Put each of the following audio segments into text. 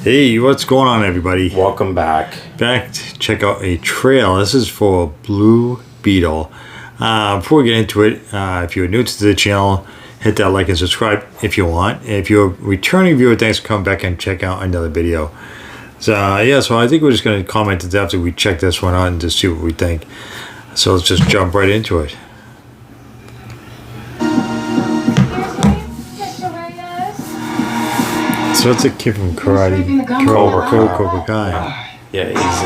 Hey, what's going on, everybody? Welcome back. Back to check out a trail. This is for Blue Beetle. Before we get into it, if you're new to the channel, hit that like and subscribe if you want. If you're a returning viewer, thanks for coming back and check out another video. So I think we're just going to comment it after we check this one out and just see what we think. So let's just jump right into it. So it's a kid from Karate Cobra Kai. Yeah, he's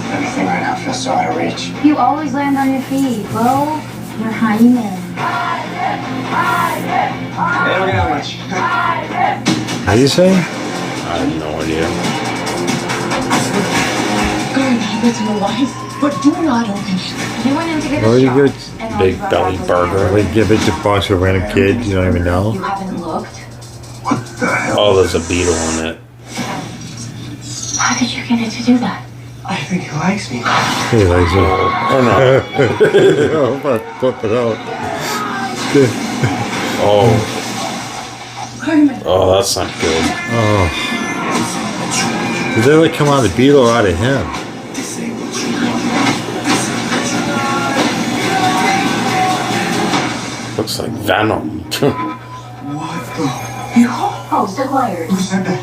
Everything right now feels so out of reach. You always land on your feet, bro. You're hymen. They don't get much. How do you say? I have no idea. That's my life, but do not open it. You went in to get Where a do you shot. get Big belly burger. like give it to box to a random kid you don't even know? You haven't looked? What the hell? Oh, there's a beetle in it. How did you get it to do that? I think he likes me. Hey, like so. Oh no. Oh, I'm about to flip it out. Oh. Oh, that's not good. Oh. Did they like come out of the beetle or out of him? Looks like Venom. What the? Host acquired. Who said that?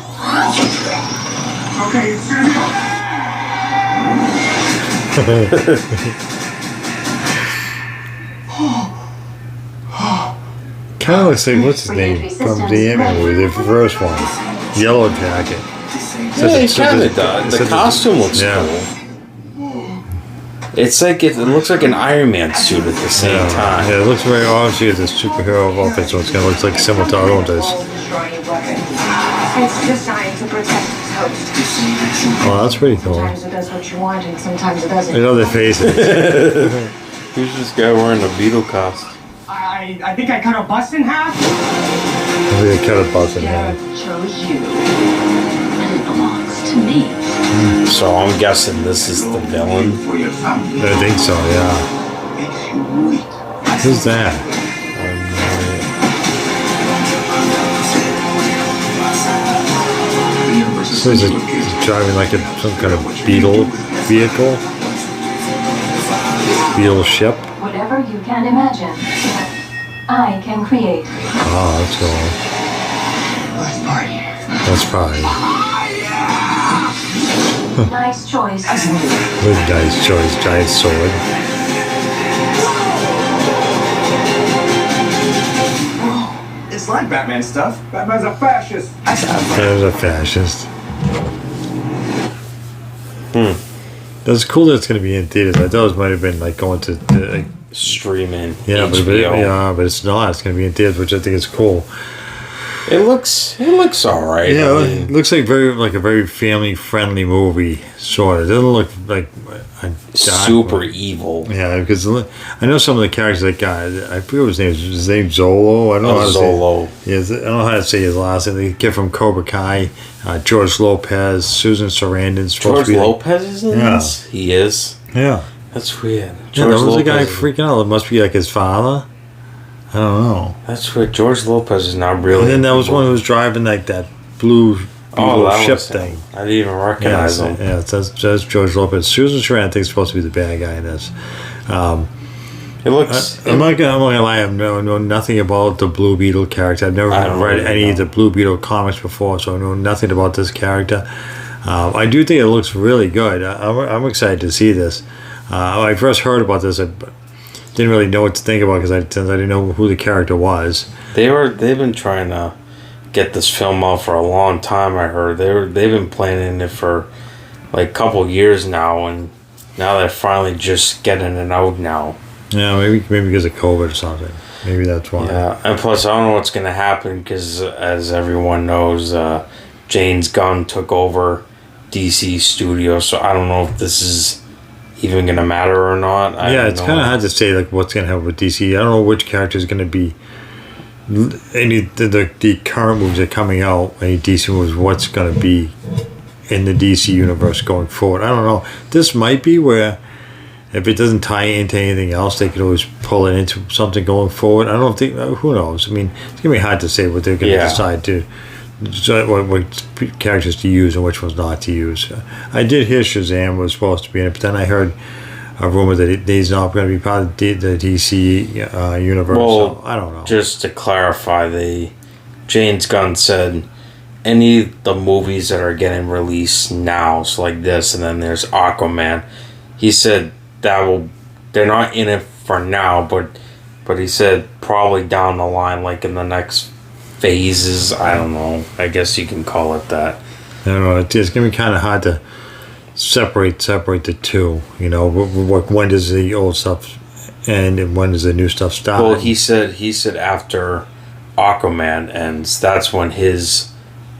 Okay, it's gonna Kind of looks like, what's his name? From the movie, the first one. Yellow Jacket. Yeah, he kind of does. The costume looks cool. It's like it looks like an Iron Man suit at the same time. Yeah, it looks very obviously as a superhero outfit, so it's gonna look like similar to other ones. It's designed to protect its host. Oh, that's pretty cool. Sometimes it does what you want, and sometimes it doesn't. I know their faces. Who's this guy wearing a beetle costume? I think I cut a bus in half. They cut a bus in half. Chose you, and it belongs to me. So I'm guessing this is the villain. for your family. I think so, yeah. Makes you weak. Who's that? So is it driving like some kind of beetle vehicle? Beetle ship? Whatever you can imagine, I can create. Oh, that's cool. Let's party. That's probably Nice choice. a nice choice. Giant sword. It's like Batman stuff. Batman's a fascist. There's a fascist. That's cool that it's going to be in theaters. I thought it might have been like going to like, Streaming. but HBO. but it's not. It's going to be in theaters, which I think is cool. It looks all right. Yeah, I mean, it looks like a very family friendly movie, sort of. It doesn't look like a super evil. Yeah, because I know some of the characters. That guy, I forget what his name is. His name's Xolo. I don't know how to Xolo. say. Yeah, I don't know how to say his last name. The kid from Cobra Kai, George Lopez, Susan Sarandon. George Lopez is in this? He is? Yeah. That's weird. Yeah, George there was a guy Lopez- freaking out. It must be like his father. I don't know. That's weird. George Lopez is not really. And then there was one who was driving like that blue Beetle that ship was him. thing. I didn't even recognize him. Yeah, it says George Lopez. Susan Sarandon, I think, is supposed to be the bad guy in this. It looks. I'm not gonna lie. I know nothing about the Blue Beetle character. I've never I don't read really any know. of the Blue Beetle comics before, so I know nothing about this character. I do think it looks really good. I'm excited to see this. When I first heard about this, I didn't really know what to think about since I didn't know who the character was. They've been trying to get this film out for a long time. I heard they've been planning it for like a couple years now, and now they're finally just getting it out now. Yeah, maybe because of COVID or something. Maybe that's why. Yeah, and plus I don't know what's gonna happen because, as everyone knows, James Gunn took over DC Studios, so I don't know if this is even gonna matter or not. It's kind of hard to say like what's gonna happen with DC. I don't know which character is gonna be. The current movies are coming out. Any DC movies, what's gonna be in the DC universe going forward? I don't know. This might be where if it doesn't tie into anything else, they could always pull it into something going forward. I don't think. Who knows? I mean, it's gonna be hard to say what they're gonna decide to what characters to use and which ones not to use. I did hear Shazam was supposed to be in it, but then I heard a rumor that he's not going to be part of the DC universe. Well, so I don't know. Just to clarify, James Gunn said any of the movies that are getting released now, so like this, and then there's Aquaman. He said they're not in it for now, but he said probably down the line, like in the next phases. I don't know. I guess you can call it that. I don't know. It's going to be kind of hard to separate the two. You know, when does the old stuff end and when does the new stuff start? Well, he said after Aquaman ends, that's when his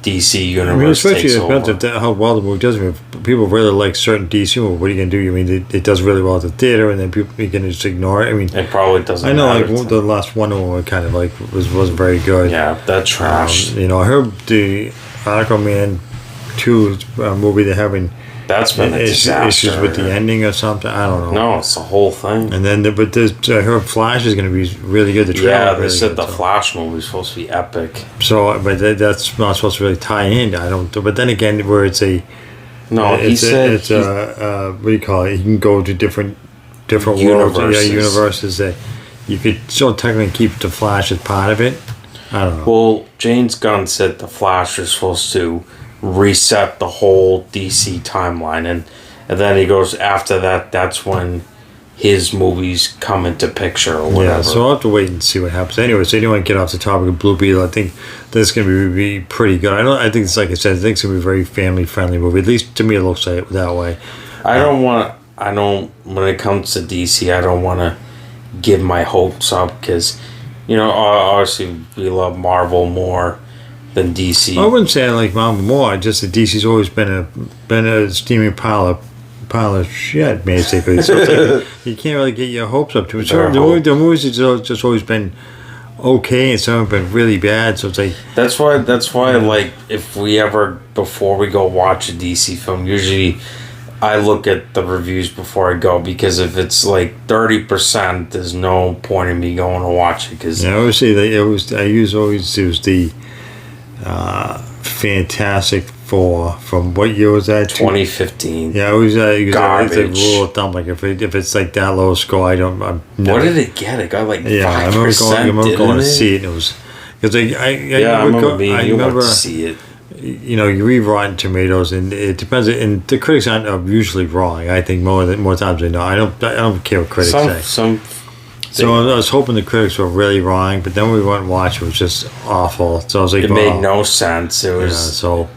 DC universe takes over. How well the movie does. I mean, if people really like certain DC movies, what are you going to do? I mean, it does really well at the theater, and then you can just ignore it. I mean, it probably doesn't. I know, like the last Wonder Woman kind of like wasn't very good. Yeah, that trash. You know, I heard the Aquaman 2 movie they're having. That's been a disaster. Issues with the ending or something. I don't know. No, it's the whole thing. And then, I heard Flash is going to be really good. The trailer, they really said good, the Flash movie is supposed to be epic. So, but that's not supposed to really tie in. I don't. But then again, where it's a he said it's what do you call it? You can go to different worlds, universes that you could still technically keep the Flash as part of it. I don't know. Well, James Gunn said the Flash is supposed to reset the whole DC timeline, and then he goes after that. That's when his movies come into picture or whatever. Yeah, so I'll have to wait and see what happens. Anyway, so anyway, get off the topic of Blue Beetle. I think this is going to be pretty good. I think it's like I said. I think it's going to be a very family friendly movie. At least to me, it looks like it that way. When it comes to DC, I don't want to give my hopes up because, obviously we love Marvel more than DC. I wouldn't say I like Marvel more. Just that DC's always been a steaming pile of shit, basically. So it's like, you can't really get your hopes up to it. So the movies have just always been okay, and some have been really bad. So it's like that's why like if we ever before we go watch a DC film, usually I look at the reviews before I go, because if it's like 30%, there's no point in me going to watch it. Because obviously it was the Fantastic Four from what year was that? 2015. Yeah, it was garbage. It's a rule of thumb. Like if it's like that low score, what did it get? It got like 5%. I remember going to see it. And it was because I remember to see it. You read Rotten Tomatoes, and it depends. And the critics aren't usually wrong. I think more times than not. I don't care what critics say. So I was hoping the critics were really wrong, but then we went and watched. It was just awful. So I was like, it made no sense. It was so.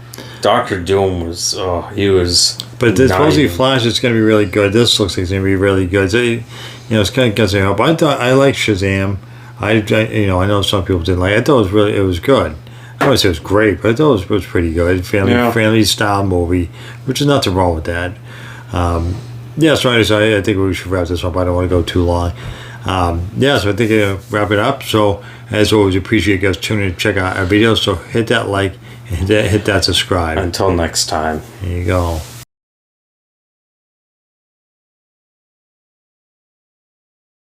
Dr. Doom was he was. But this supposedly Flash is going to be really good. This looks like it's going to be really good. So, it's kind of gets me help. I like Shazam. I know some people didn't like it. I thought it was good. I wouldn't say it was great, but I thought it was pretty good. Family style movie, which is nothing wrong with that. So I think we should wrap this up. I don't want to go too long. So I think I'll wrap it up. So as always, appreciate you guys tuning in to check out our videos. So hit that like and hit that subscribe. Until next time. There you go.